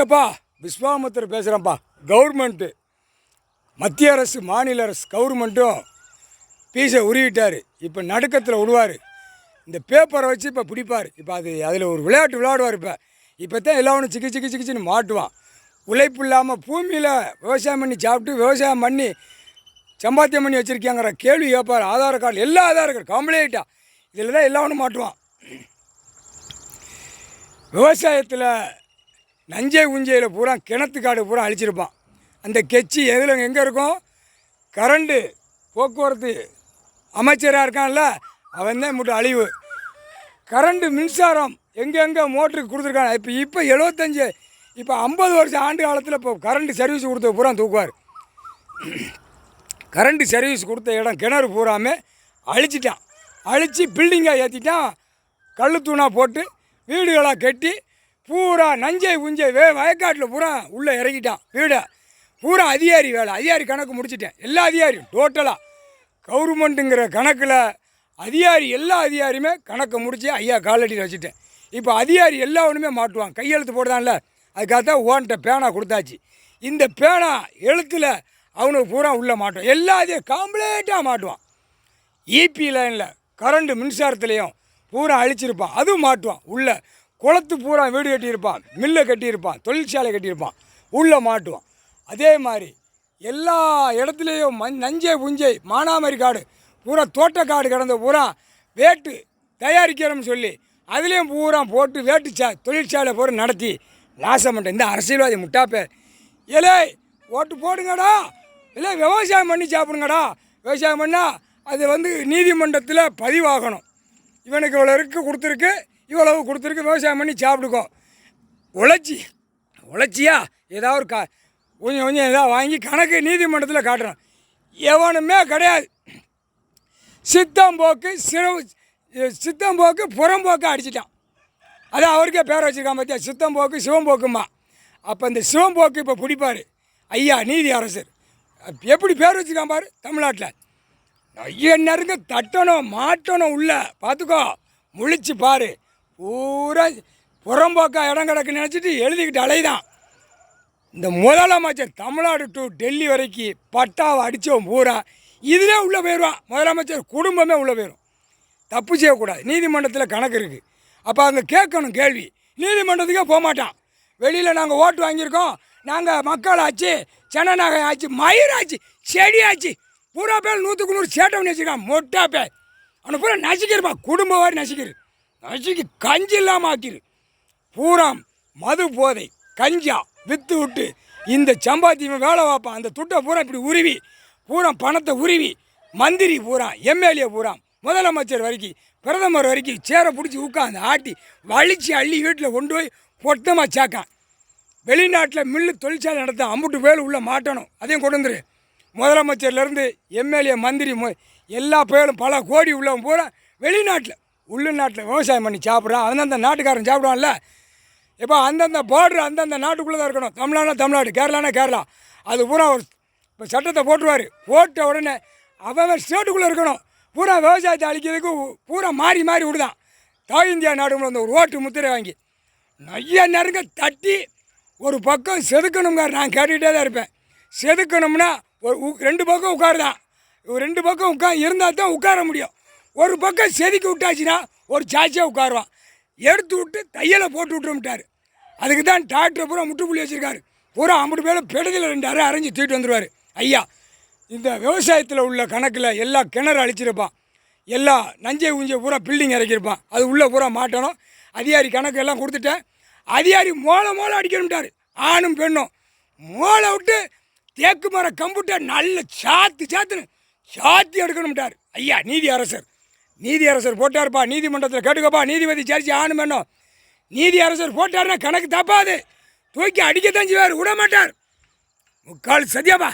எப்பா விஸ்வாமித்திர பேசுகிறேன்ப்பா. கவர்மெண்ட்டு மத்திய அரசு மாநில அரசு கவர்மெண்ட்டும் பீஸை உருவிட்டார். இப்போ நடுக்கத்தில் விடுவார். இந்த பேப்பரை வச்சு இப்போ பிடிப்பார். இப்போ அதில் ஒரு விளையாட்டு விளையாடுவார். இப்போ தான் எல்லாம் சிக்கி சிக்கி சிக்கிச்சின்னு மாட்டுவான். உழைப்பு இல்லாமல் பூமியில் விவசாயம் பண்ணி சாப்பிட்டு விவசாயம் பண்ணி சம்பாத்தியம் பண்ணி வச்சுருக்காங்கிற கேள்வி கேட்பார். ஆதார் கார்டு எல்லா ஆதார் கார்டு கம்ப்ளீட்டாக இதில் தான் எல்லாம் மாட்டுவான். விவசாயத்தில் நஞ்சை உஞ்சையில் பூரா கிணத்து காடு பூரா அழிச்சிருப்பான். அந்த கெச்சி எதில் எங்கே இருக்கும்? கரண்டு போக்குவரத்து அமைச்சராக இருக்கான்ல, அவன் தான் மட்டும் அழிவு. கரண்டு மின்சாரம் எங்கெங்கே மோட்டருக்கு கொடுத்துருக்காங்க. இப்போ 75 இப்போ 50 வருஷம் ஆண்டு காலத்தில் இப்போ கரண்ட் சர்வீஸ் கொடுத்த பூரா தூக்குவார். கரண்ட் சர்வீஸ் கொடுத்த இடம் கிணறு பூராமே அழிச்சிட்டான். அழித்து பில்டிங்காக ஏற்றிட்டான். கல் தூணாக போட்டு வீடுகளாக கட்டி பூரா நஞ்சை உஞ்சை வயக்காட்டில் பூரா உள்ளே இறக்கிட்டான். வீடை பூரா அதிகாரி வேலை. அதிகாரி கணக்கு முடிச்சிட்டேன். எல்லா அதிகாரியும் டோட்டலாக கவர்மெண்ட்டுங்கிற கணக்கில் அதிகாரி எல்லா அதிகாரியுமே கணக்கை முடித்து ஐயா காலடியில் வச்சுட்டேன். இப்போ அதிகாரி எல்லா ஒன்றுமே மாட்டுவான். கையெழுத்து போடுதான்ல, அதுக்காகத்தான் ஓன்ட்ட பேனா கொடுத்தாச்சு. இந்த பேனா எழுத்தில் அவனுக்கு பூரா உள்ளே மாட்டுவான். எல்லாத்தையும் கம்ப்ளீட்டாக மாட்டுவான். இபி லைனில் கரண்டு மின்சாரத்துலேயும் பூரா அழிச்சிருப்பான். அதுவும் மாட்டுவான். உள்ளே குளத்து பூரா வீடு கட்டியிருப்பான், மில்லை கட்டியிருப்பான், தொழிற்சாலை கட்டியிருப்பான், உள்ளே மாட்டுவான். அதே மாதிரி எல்லா இடத்துலையும் நஞ்சை புஞ்சை மானாமரி காடு பூரா தோட்டக்காடு கிடந்த பூரா வேட்டு தயாரிக்கிறோம்னு சொல்லி அதுலேயும் பூரா போட்டு வேட்டு தொழிற்சாலை பூரா நடத்தி நாசம் பண்ணுறேன். இந்த அரசியல்வாதி முட்டாப்பே ஏலே ஓட்டு போடுங்கடா, இல்லை விவசாயம் பண்ணி சாப்பிடுங்கடா. விவசாயம் பண்ணால் அது நீதிமன்றத்தில் பதிவாகணும். இவனுக்கு இவ்வளோ கொடுத்துருக்கு, இவ்வளவு கொடுத்துருக்கு, விவசாயம் பண்ணி சாப்பிடுக்கோ. உழைச்சியா ஏதாவது கொஞ்சம் கொஞ்சம் ஏதாவது வாங்கி கணக்கு நீதிமன்றத்தில் காட்டுறோம். எவனுமே கிடையாது. சித்தம்போக்கு புறம்போக்கு அடிச்சிட்டான். அதான் அவருக்கே பேர் வச்சுருக்கான் பார்த்தியா, சித்தம்போக்கு சிவம்போக்குமா. அப்போ இந்த சிவம்போக்கு இப்போ பிடிப்பார் ஐயா நீதி அரசர். எப்படி பேர் வச்சுருக்கான் பாரு தமிழ்நாட்டில். ஐயா நெருங்க தட்டணும் மாட்டணும் உள்ள பார்த்துக்கோ, முழிச்சு பாரு. பூரா புறம்போக்கா இடம் கிடக்குன்னு நினச்சிட்டு எழுதிக்கிட்டு அலைதான். இந்த முதலமைச்சர் தமிழ்நாடு டு டெல்லி வரைக்கும் பட்டாவை அடித்தவன் பூரா இதிலே உள்ளே போயிடுவான். முதலமைச்சர் குடும்பமே உள்ளே போயிடும். தப்பு செய்யக்கூடாது. நீதிமன்றத்தில் கணக்கு இருக்குது. அப்போ அங்கே கேட்கணும் கேள்வி. நீதிமன்றத்துக்கே போக மாட்டான். வெளியில் நாங்கள் ஓட்டு வாங்கியிருக்கோம், நாங்கள் மக்கள் ஆச்சு, ஜனநாயகம் ஆச்சு, மயிராச்சு, செடி ஆச்சு, பூரா பேர் 100க்கு 100 சேட்டை பண்ணி வச்சுருக்கான். மொட்டா பேர் அவனை பூரா நசிக்கிருப்பான். குடும்ப வாரி நசிக்கி கஞ்சி இல்லாமல் ஆக்கிரு. பூரா மது போதை கஞ்சா விற்று விட்டு இந்த சம்பாத்தியமே வேலை பார்ப்பான். அந்த துட்டை பூரா இப்படி உருவி பூரா பணத்தை உருவி மந்திரி பூரா எம்எல்ஏ பூரா முதலமைச்சர் வரைக்கும் பிரதமர் வரைக்கும் சேரை பிடிச்சி உட்காந்து ஆட்டி வலிச்சு அள்ளி வீட்டில் கொண்டு போய் பொட்டமாக சேர்க்கான். வெளிநாட்டில் மில்லு தொழிற்சாலை நடத்த அம்புட்டு பேர் உள்ளே மாட்டணும். அதையும் கொண்டு வந்துரு. முதலமைச்சர்லேருந்து எம்எல்ஏ மந்திரி எல்லா பேரும் பல கோடி உள்ளவன் பூரா வெளிநாட்டில் உள்நாட்டில் விவசாயம் பண்ணி சாப்பிட்றான். அந்தந்த நாட்டுக்காரன் சாப்பிடுவான்ல. இப்போ அந்தந்த பார்டர் அந்தந்த நாட்டுக்குள்ளே தான் இருக்கணும். தமிழ்நாடுனா தமிழ்நாடு, கேரளானா கேரளா. அது பூரா ஒரு இப்போ சட்டத்தை போட்டுருவார். போட்ட உடனே அவன் ஸ்டேட்டுக்குள்ளே இருக்கணும். பூரா விவசாயத்தை அழிக்கிறதுக்கு பூரா மாறி மாறி விடுதான். தாய் இந்தியா நாடுகளை வந்து ஒரு ஓட்டு முத்திரை வாங்கி நைய நெருங்க தட்டி ஒரு பக்கம் செதுக்கணுங்க. நான் கேட்டுக்கிட்டே தான் இருப்பேன். செதுக்கணும்னா ஒரு 2 பக்கம் உட்காருதான். 2 பக்கம் இருந்தால் தான் உட்கார முடியும். ஒரு பக்கம் செதுக்கி விட்டாச்சுன்னா ஒரு சாட்சியாக உட்காருவான். எடுத்து விட்டு தையலை போட்டு விட்டுருட்டார். அதுக்கு தான் டாக்டரை பூரா முட்டுப்புள்ளி வச்சுருக்காரு. பூரா 50 பேரை பெடுதல் 2 அரை அரைஞ்சி தூக்கிட்டு வந்துடுவார் ஐயா. இந்த விவசாயத்தில் உள்ள கணக்கில் எல்லா கிணறு அழிச்சிருப்பான். எல்லா நஞ்சை ஊஞ்சை பூரா பில்டிங் இறக்கியிருப்பான். அது உள்ளே பூரா மாட்டணும். அதிகாரி கணக்கு எல்லாம் கொடுத்துட்டேன். அதிகாரி மோளை அடிக்கணும்ட்டார். ஆணும் பெண்ணும் மோளை விட்டு தேக்கு மர கம்புட்டை நல்ல சாத்தி எடுக்கணும்ட்டார் ஐயா நீதி அரசர் போட்டார்ப்பா. நீதிமன்றத்தில் கேட்டுக்கப்பா. நீதிபதி சரிச்சு ஆணும் வேணும். நீதி அரசர் போட்டார்னா கணக்கு தப்பாது. தூக்கி அடிக்கத்தான் செய்வார், விட மாட்டார். முக்கால் சதியாப்பா.